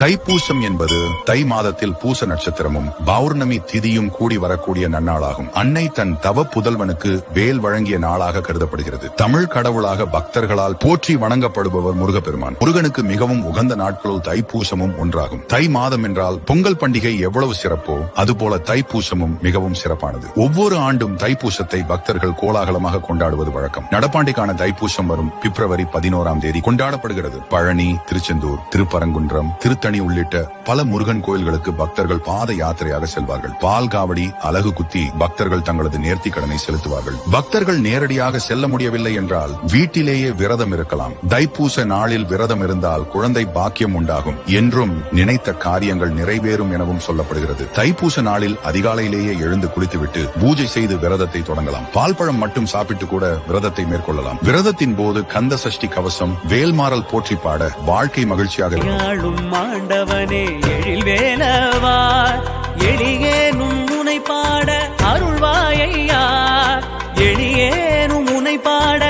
தைப்பூசம் என்பது தை மாதத்தில் பூச நட்சத்திரமும் பௌர்ணமி திதியும் கூடி வரக்கூடிய நன்னாளாகும். அன்னை தன் தவ புதல்வனுக்கு வேல் வழங்கிய நாளாக கருதப்படுகிறது. தமிழ் கடவுளாக பக்தர்களால் போற்றி வணங்கப்படுபவர் முருகப்பெருமான். முருகனுக்கு மிகவும் உகந்த நாட்களுள் தைப்பூசமும் ஒன்றாகும். தை மாதம் என்றால் பொங்கல் பண்டிகை எவ்வளவு சிறப்போ அதுபோல தைப்பூசமும் மிகவும் சிறப்பானது. ஒவ்வொரு ஆண்டும் தைப்பூசத்தை பக்தர்கள் கோலாகலமாக கொண்டாடுவது வழக்கம். நடப்பாண்டிற்கான தைப்பூசம் வரும் பிப்ரவரி 11ஆம் தேதி கொண்டாடப்படுகிறது. பழனி, திருச்செந்தூர், திருப்பரங்குன்றம், திருத்தணி உள்ளிட்ட பல முருகன் கோயில்களுக்கு பக்தர்கள் பாத யாத்திரையாக செல்வார்கள். பால் காவடி, அலகு குத்தி பக்தர்கள் தங்களது நேர்த்தி கடனை செலுத்துவார்கள். பக்தர்கள் நேரடியாக செல்ல முடியவில்லை என்றால் வீட்டிலேயே விரதம் இருக்கலாம். தைப்பூச நாளில் விரதம் இருந்தால் குழந்தை பாக்கியம் உண்டாகும் என்றும் நினைத்த காரியங்கள் நிறைவேறும் எனவும் சொல்லப்படுகிறது. தைப்பூச நாளில் அதிகாலையிலேயே எழுந்து குளித்துவிட்டு பூஜை செய்து விரதத்தை தொடங்கலாம். பால் பழம் மட்டும் சாப்பிட்டு கூட விரதத்தை மேற்கொள்ளலாம். விரதத்தின் போது கந்த சஷ்டி கவசம், வேல்மாறல் போற்றி பாட வாழ்க்கை மகிழ்ச்சியாக இருக்கும். ஆண்டவனே எழில் வேலவா, எளியேனும் முனை பாட அருள்வாயையா, எளியேனும் முனை பாட